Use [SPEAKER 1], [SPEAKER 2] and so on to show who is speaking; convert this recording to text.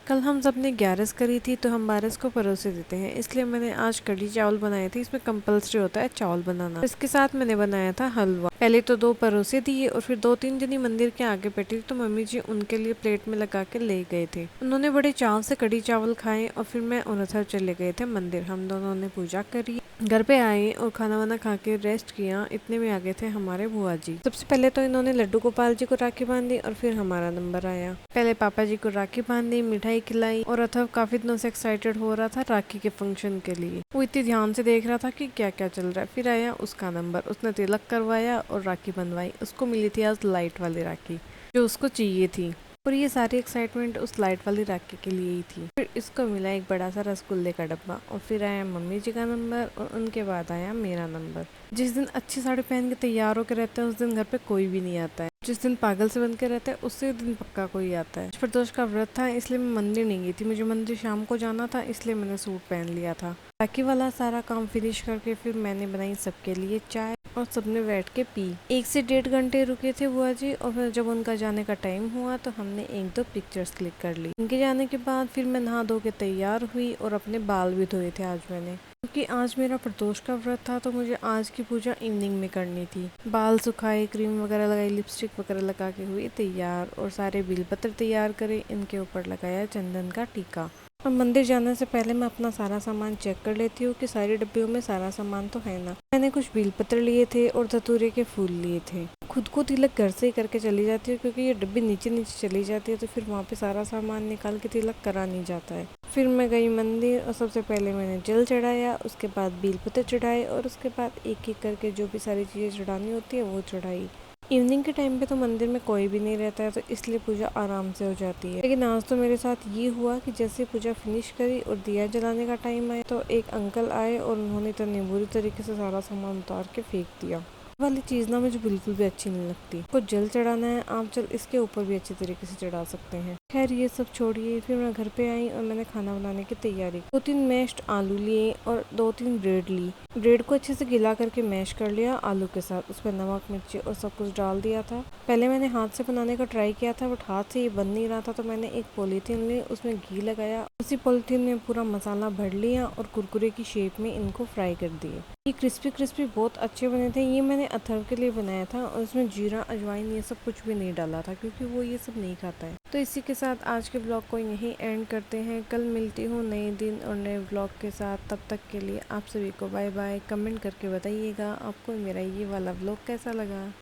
[SPEAKER 1] कल हम सब ने 11 करी थी तो हम 12 को परोसे देते हैं, इसलिए मैंने आज कढ़ी चावल बनाए थे। इसमें कंपल्सरी होता है चावल बनाना। इसके साथ मैंने बनाया था हलवा। पहले तो 2 परोसे दिए और फिर 2-3 जनी मंदिर के आगे बैठी तो मम्मी जी उनके लिए प्लेट में लगा के ले गए थे। उन्होंने बड़े चाव से कढ़ी चावल खाए और फिर मैं और अथर चले गए थे मंदिर। हम दोनों ने पूजा करी, घर पे आए और खाना वाना खा के रेस्ट किया। इतने में आ गए थे हमारे बुआ जी। सबसे पहले तो इन्होंने लड्डू गोपाल जी को राखी बांधी और फिर हमारा नंबर आया। पहले पापा जी को राखी बांधी, मिठाई खिलाई और अथर्व काफी दिनों से एक्साइटेड हो रहा था राखी के फंक्शन के लिए। वो इतनी ध्यान से देख रहा था कि क्या क्या चल रहा है। फिर आया उसका नंबर, उसने तिलक करवाया और राखी बंधवाई। उसको मिली थी आज लाइट वाली राखी जो उसको चाहिए थी और ये सारी एक्साइटमेंट उस लाइट वाली राखी के लिए ही थी। फिर इसको मिला एक बड़ा सा रसगुल्ले का डब्बा और फिर आया मम्मी जी का नंबर और उनके बाद आया मेरा नंबर। जिस दिन अच्छी साड़ी पहन के तैयार होकर रहते हैं उस दिन घर पे कोई भी नहीं आता है। जिस दिन पागल से बन के रहते हैं उसी दिन पक्का कोई आता है। आज प्रदोष का व्रत था इसलिए मैं मंदिर नहीं गई थी। मुझे मंदिर शाम को जाना था इसलिए मैंने सूट पहन लिया था। बाकी वाला सारा काम फिनिश करके फिर मैंने बनाई सबके लिए चाय और सबने बैठ के पी। 1 से 1.5 घंटे रुके थे बुआ जी और फिर जब उनका जाने का टाइम हुआ तो हमने 1-2 पिक्चर्स क्लिक कर ली। उनके जाने के बाद फिर मैं नहा धो के तैयार हुई और अपने बाल भी धोए थे आज मैंने, क्योंकि आज मेरा प्रदोष का व्रत था तो मुझे आज की पूजा इवनिंग में करनी थी। बाल सुखाए, क्रीम वगैरह लगाई, लिपस्टिक वगैरह लगा के हुई तैयार और सारे बेलपत्र तैयार करे। इनके ऊपर लगाया चंदन का टीका। और मंदिर जाने से पहले मैं अपना सारा सामान चेक कर लेती हूँ कि सारे डब्बियों में सारा सामान तो है ना। मैंने कुछ बेलपत्र लिए थे और धतूरे के फूल लिए थे। खुद को तिलक घर से ही करके चली जाती हूँ क्योंकि ये डब्बी नीचे नीचे चली जाती है तो फिर वहाँ पे सारा सामान निकाल के तिलक करा नहीं जाता है। फिर मैं गई मंदिर और सबसे पहले मैंने जल चढ़ाया, उसके बाद बेलपत्र चढ़ाए और उसके बाद एक एक करके जो भी सारी चीज़ें चढ़ानी होती है वो चढ़ाई। इवनिंग के टाइम पे तो मंदिर में कोई भी नहीं रहता है तो इसलिए पूजा आराम से हो जाती है। लेकिन आज तो मेरे साथ ये हुआ कि जैसे पूजा फिनिश करी और दिया जलाने का टाइम आया तो एक अंकल आए और उन्होंने इतनी बुरी तरीके से सारा सामान उतार के फेंक दिया। वाली चीज़ ना मुझे बिल्कुल भी अच्छी नहीं लगती। को जल चढ़ाना है, आप जल इसके ऊपर भी अच्छी तरीके से चढ़ा सकते हैं। खैर ये सब छोड़िए, फिर मैं घर पे आई और मैंने खाना बनाने की तैयारी। 2-3 मैश्ड आलू लिए और 2-3 ब्रेड ली। ब्रेड को अच्छे से गिला करके मैश कर लिया आलू के साथ। उस पर नमक, मिर्ची और सब कुछ डाल दिया था। पहले मैंने हाथ से बनाने का ट्राई किया था बट हाथ से ये बन नहीं रहा था तो मैंने एक पॉलीथीन ली, उसमें घी लगाया, उसी पॉलीथीन में पूरा मसाला भर लिया और कुरकुरे की शेप में इनको फ्राई कर दिए। ये क्रिस्पी क्रिस्पी बहुत अच्छे बने थे। ये मैंने अथर्व के लिए बनाया था और इसमें जीरा, अजवाइन ये सब कुछ भी नहीं डाला था क्योंकि वो ये सब नहीं खाता है। तो इसी के साथ आज के ब्लॉग को यहीं एंड करते हैं। कल मिलती हूँ नए दिन और नए ब्लॉग के साथ। तब तक के लिए आप सभी को बाय बाय। कमेंट करके बताइएगा आपको मेरा ये वाला ब्लॉग कैसा लगा।